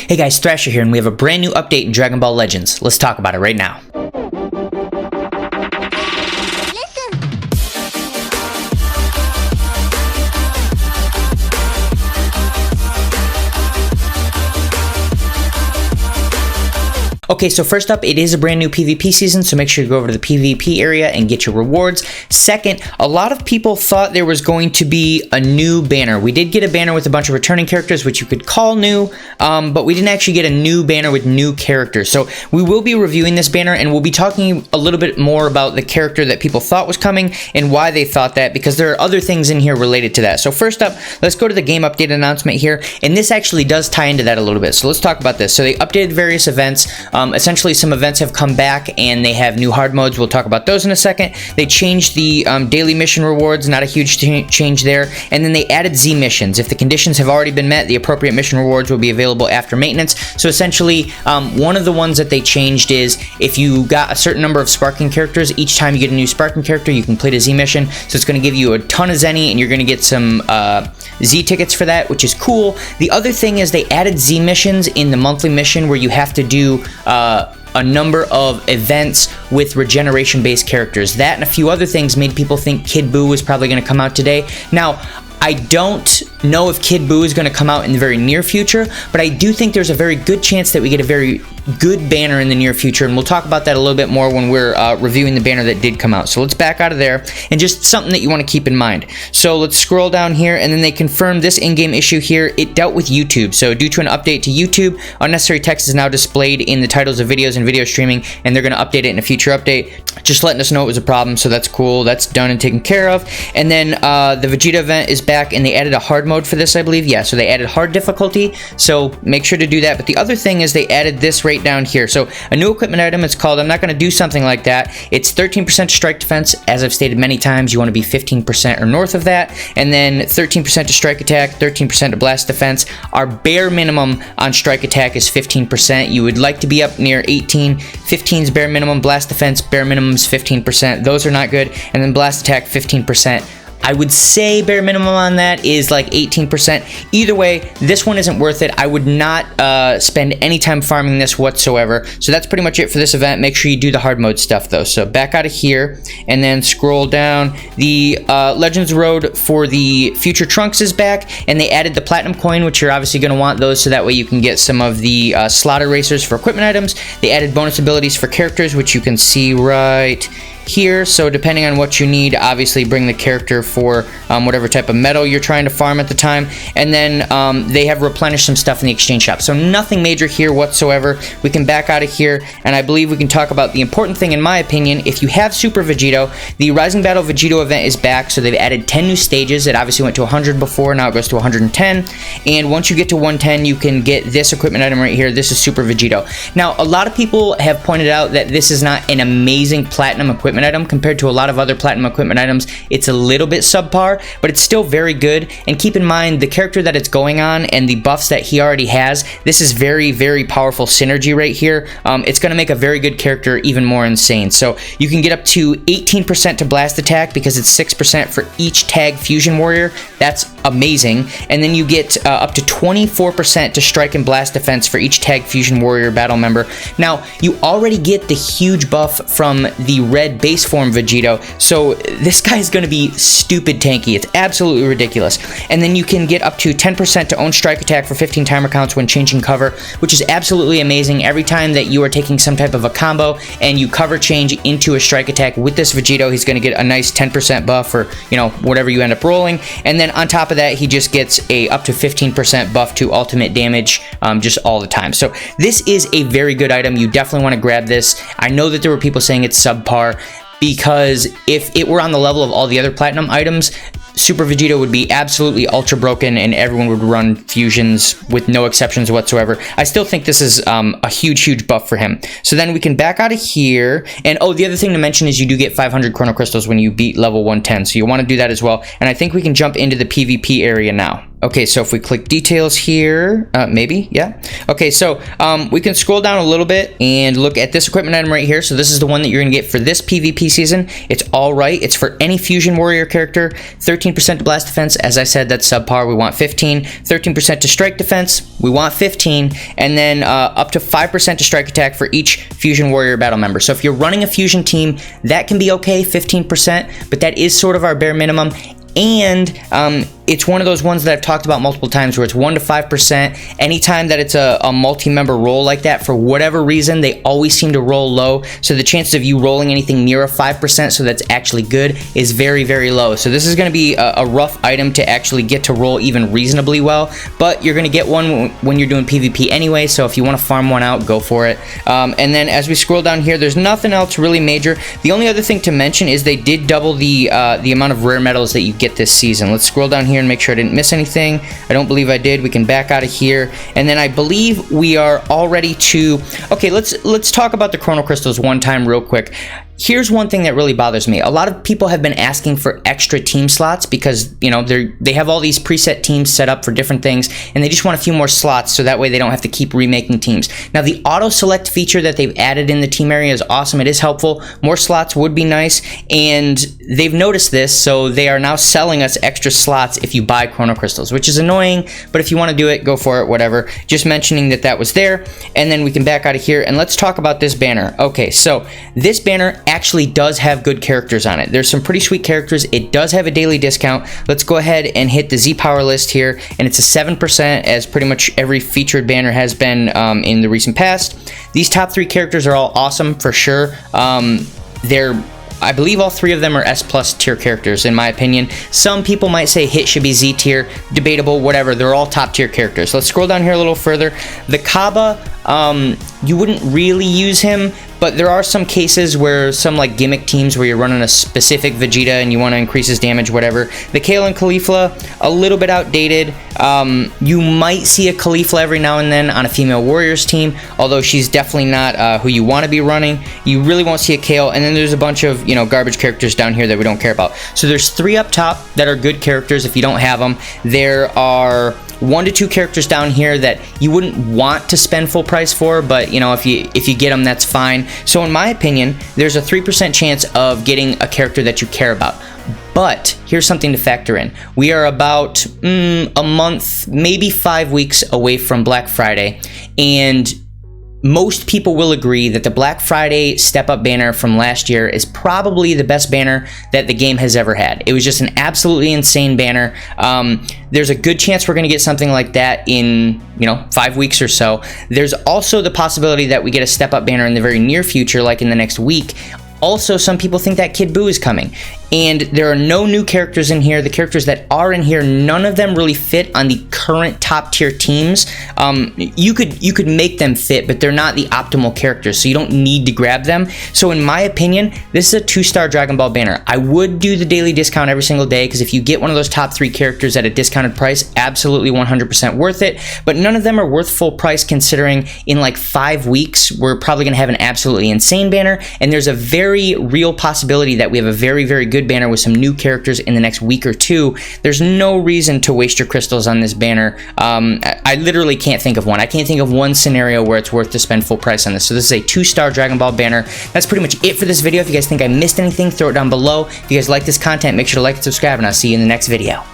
Hey guys, Thrasher here, and we have a brand new update in Dragon Ball Legends. Let's talk about it right now. Okay, so first up, it is a brand new PvP season, so make sure you go over to the PvP area and get your rewards. Second, a lot of people thought there was going to be a new banner. We did get a banner with a bunch of returning characters, which you could call new, but we didn't actually get a new banner with new characters. So we will be reviewing this banner, and we'll be talking a little bit more about the character that people thought was coming and why they thought that, because there are other things in here related to that. So first up, let's go to the game update announcement here, and this actually does tie into that a little bit. So let's talk about this. So they updated various events. Essentially, some events have come back and they have new hard modes. We'll talk about those in a second. They changed the daily mission rewards, not a huge change there. And then they added Z missions. If the conditions have already been met, the appropriate mission rewards will be available after maintenance. So essentially, one of the ones that they changed is if you got a certain number of sparking characters, each time you get a new sparking character, you complete a Z mission. So it's going to give you a ton of Zenny, and you're going to get some Z tickets for that, which is cool. The other thing is they added Z missions in the monthly mission where you have to do a number of events with regeneration-based characters. That and a few other things made people think Kid Buu was probably going to come out today. Now, I don't know if Kid Buu is going to come out in the very near future, but I do think there's a very good chance that we get a very good banner in the near future, and we'll talk about that a little bit more when we're reviewing the banner that did come out. So let's back out of there, and just something that you want to keep in mind. So let's scroll down here, and then they confirmed this in-game issue here. It dealt with YouTube. So due to an update to YouTube, unnecessary text is now displayed in the titles of videos and video streaming, and they're going to update it in a future update, just letting us know it was a problem. So that's cool. That's done and taken care of. And then the Vegeta event is back, and they added a hard mode for this, I believe. Yeah, so they added hard difficulty, so make sure to do that. But the other thing is they added this right down here. So a new equipment item, it's called, I'm not going to do something like that. It's 13% to strike defense. As I've stated many times, you want to be 15% or north of that. And then 13% to strike attack, 13% to blast defense. Our bare minimum on strike attack is 15%. You would like to be up near 18. 15 is bare minimum. Blast defense, bare minimum is 15%. Those are not good. And then blast attack, 15%. I would say bare minimum on that is like 18%. Either way, this one isn't worth it. I would not spend any time farming this whatsoever. So that's pretty much it for this event. Make sure you do the hard mode stuff though. So back out of here and then scroll down. The Legends Road for the Future Trunks is back, and they added the Platinum Coin, which you're obviously going to want those so that way you can get some of the Slaughter Racers for equipment items. They added bonus abilities for characters, which you can see right here. So depending on what you need, obviously bring the character for whatever type of metal you're trying to farm at the time. And then they have replenished some stuff in the exchange shop. So nothing major here whatsoever. We can back out of here, and I believe we can talk about the important thing in my opinion. If you have Super Vegito, the Rising Battle Vegito event is back. So they've added 10 new stages. It obviously went to 100 before, now it goes to 110. And once you get to 110, you can get this equipment item right here. This is Super Vegito. Now, a lot of people have pointed out that this is not an amazing platinum equipment item compared to a lot of other platinum equipment items. It's a little bit subpar, but it's still very good. And keep in mind the character that it's going on and the buffs that he already has. This is very, very powerful synergy right here. It's going to make a very good character even more insane. So you can get up to 18% to blast attack because it's 6% for each tag fusion warrior. That's amazing. And then you get up to 24% to strike and blast defense for each tag fusion warrior battle member. Now, you already get the huge buff from the red base form Vegito, so this guy is going to be stupid tanky. It's absolutely ridiculous. And then you can get up to 10% to own strike attack for 15 timer counts when changing cover, which is absolutely amazing. Every time that you are taking some type of a combo and you cover change into a strike attack with this Vegito, he's going to get a nice 10% buff for, you know, whatever you end up rolling. And then on top of that, he just gets a up to 15% buff to ultimate damage just all the time. So this is a very good item. You definitely want to grab this. I know that there were people saying it's subpar, because if it were on the level of all the other platinum items, Super Vegito would be absolutely ultra broken and everyone would run fusions with no exceptions whatsoever. I still think this is a huge buff for him. So then we can back out of here. And oh, the other thing to mention is you do get 500 Chrono Crystals when you beat level 110. So you want to do that as well. And I think we can jump into the PvP area now. Okay, so if we click details here, maybe, yeah. Okay, so we can scroll down a little bit and look at this equipment item right here. So this is the one that you're gonna get for this PvP season. It's all right. It's for any Fusion Warrior character. 13% to blast defense. As I said, that's subpar. We want 15. 13% to strike defense. We want 15. And then up to 5% to strike attack for each Fusion Warrior battle member. So if you're running a Fusion team, that can be okay, 15%, but that is sort of our bare minimum. And it's one of those ones that I've talked about multiple times where it's 1 to 5%. Anytime that it's a multi-member roll like that, for whatever reason, they always seem to roll low. So the chances of you rolling anything near a 5%, so that's actually good, is very, very low. So this is going to be a rough item to actually get to roll even reasonably well. But you're going to get one when you're doing PvP anyway. So if you want to farm one out, go for it. And then as we scroll down here, there's nothing else really major. The only other thing to mention is they did double the amount of rare medals that you get this season. Let's scroll down here and make sure I didn't miss anything. I don't believe I did. We can back out of here, and then I believe we are all ready to. Okay, let's talk about the chrono crystals one time real quick. Here's one thing that really bothers me. A lot of people have been asking for extra team slots because, you know, they have all these preset teams set up for different things, and they just want a few more slots so that way they don't have to keep remaking teams. Now, the auto select feature that they've added in the team area is awesome. It is helpful. More slots would be nice, and they've noticed this, so they are now selling us extra slots if you buy chrono crystals, which is annoying, but if you want to do it, go for it, whatever. Just mentioning that was there, and then we can back out of here, and let's talk about this banner. Okay, so this banner actually does have good characters on it. There's some pretty sweet characters. It does have a daily discount. Let's go ahead and hit the Z Power list here, and it's a 7%, as pretty much every featured banner has been in the recent past. These top 3 characters are all awesome for sure. I believe all 3 of them are S+ tier characters, in my opinion. Some people might say Hit should be Z tier, debatable, whatever. They're all top tier characters. Let's scroll down here a little further. The Kaba, you wouldn't really use him, but there are some cases where some like gimmick teams where you're running a specific Vegeta and you want to increase his damage, whatever. The Kale and Caulifla, a little bit outdated. You might see a Caulifla every now and then on a female Warriors team, although she's definitely not who you want to be running. You really won't see a Kale, and then there's a bunch of, you know, garbage characters down here that we don't care about. So there's 3 up top that are good characters if you don't have them. There are 1 to 2 characters down here that you wouldn't want to spend full price for, but you know, if you get them, that's fine. So in my opinion, there's a 3% chance of getting a character that you care about. But here's something to factor in. We are about a month, maybe 5 weeks away from Black Friday, and most people will agree that the Black Friday step-up banner from last year is probably the best banner that the game has ever had. It was just an absolutely insane banner. There's a good chance we're going to get something like that in, you know, 5 weeks or so. There's also the possibility that we get a step-up banner in the very near future, like in the next week. Also, some people think that Kid Buu is coming, and there are no new characters in here. The characters that are in here, none of them really fit on the current top tier teams. You could make them fit, but they're not the optimal characters, so you don't need to grab them. So in my opinion, this is a 2-star Dragon Ball banner. I would do the daily discount every single day, because if you get one of those top 3 characters at a discounted price, absolutely 100% worth it. But none of them are worth full price, considering in like 5 weeks, we're probably going to have an absolutely insane banner, and there's a very real possibility that we have a very, very good banner with some new characters in the next week or 2. There's no reason to waste your crystals on this banner. I literally can't think of one. I can't think of one scenario where it's worth to spend full price on this. So this is a 2-star Dragon Ball banner. That's pretty much it for this video. If you guys think I missed anything, throw it down below. If you guys like this content, make sure to like and subscribe, and I'll see you in the next video.